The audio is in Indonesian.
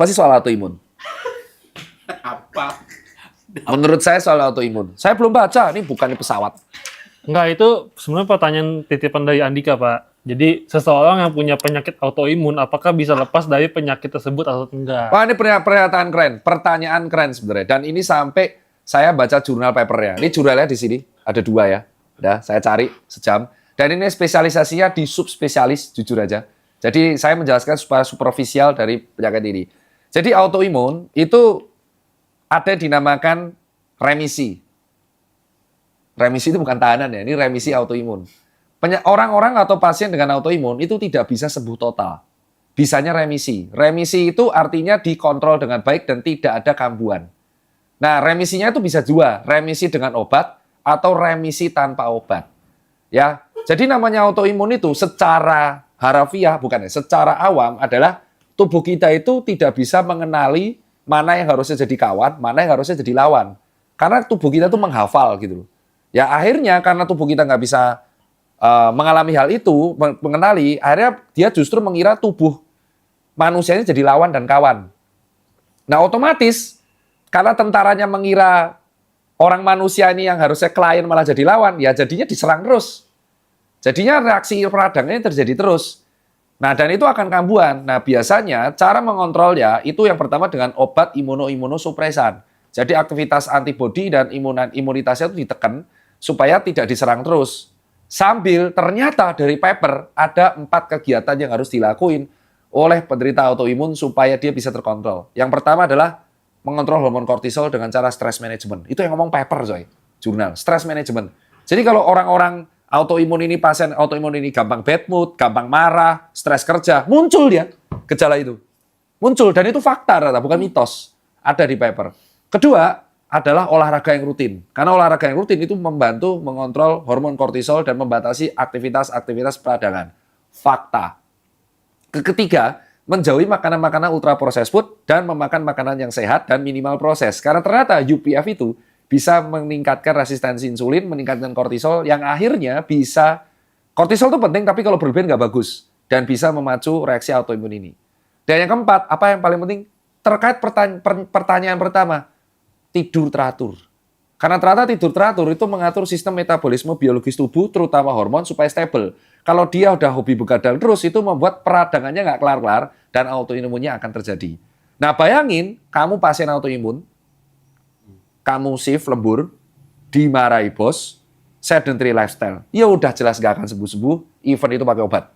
Pasti soal autoimun. Apa? Menurut saya soal autoimun. Saya belum baca, ini bukannya pesawat. Enggak, itu sebenarnya pertanyaan titipan dari Andika, Pak. Jadi, seseorang yang punya penyakit autoimun, apakah bisa lepas dari penyakit tersebut atau enggak? Wah, ini pernyataan keren. Pertanyaan keren sebenarnya. Dan ini sampai saya baca jurnal papernya. Ini jurnalnya di sini. Ada 2 ya. Udah, saya cari sejam. Dan ini spesialisasinya di subspesialis, jujur aja. Jadi, saya menjelaskan supaya superficial dari penyakit ini. Jadi, autoimun itu ada dinamakan remisi. Remisi itu bukan tahanan ya, ini remisi autoimun. Orang-orang atau pasien dengan autoimun itu tidak bisa sembuh total. Bisanya remisi. Remisi itu artinya dikontrol dengan baik dan tidak ada kambuhan. Nah, remisinya itu bisa 2, remisi dengan obat atau remisi tanpa obat. Ya, jadi namanya autoimun itu secara harafiah, bukan ya, secara awam adalah tubuh kita itu tidak bisa mengenali mana yang harusnya jadi kawan, mana yang harusnya jadi lawan. Karena tubuh kita tuh menghafal gitu loh. Ya akhirnya karena tubuh kita nggak bisa mengalami hal itu, mengenali, akhirnya dia justru mengira tubuh manusia ini jadi lawan dan kawan. Nah otomatis karena tentaranya mengira orang manusia ini yang harusnya klien malah jadi lawan, ya jadinya diserang terus. Jadinya reaksi peradangannya terjadi terus. Nah, dan itu akan kambuhan. Nah, biasanya cara mengontrolnya itu yang pertama dengan obat imunosupresan. Jadi aktivitas antibodi dan imunitasnya itu ditekan supaya tidak diserang terus. Sambil ternyata dari paper ada 4 kegiatan yang harus dilakuin oleh penderita autoimun supaya dia bisa terkontrol. Yang pertama adalah mengontrol hormon kortisol dengan cara stress management. Itu yang ngomong paper, coy. Jurnal, stress management. Jadi kalau orang-orang autoimun ini, pasien autoimun ini gampang bad mood, gampang marah, stres kerja, muncul dia gejala itu. Muncul, dan itu fakta, bukan mitos. Ada di paper. Kedua, adalah olahraga yang rutin. Karena olahraga yang rutin itu membantu mengontrol hormon kortisol dan membatasi aktivitas peradangan. Fakta. Ketiga, menjauhi makanan-makanan ultra processed food dan memakan makanan yang sehat dan minimal proses. Karena ternyata UPF itu bisa meningkatkan resistensi insulin, meningkatkan kortisol, yang akhirnya bisa, kortisol itu penting tapi kalau berlebihan nggak bagus, dan bisa memacu reaksi autoimun ini. Dan yang keempat, apa yang paling penting, terkait pertanyaan pertama, tidur teratur. Karena ternyata tidur teratur itu mengatur sistem metabolisme biologis tubuh, terutama hormon, supaya stabil. Kalau dia udah hobi begadang terus, itu membuat peradangannya nggak kelar-kelar, dan autoimunnya akan terjadi. Nah bayangin, kamu pasien autoimun, kamu shift lembur, dimarahi bos, sedentary lifestyle. Ya udah jelas gak akan sembuh-sembuh, even itu pakai obat.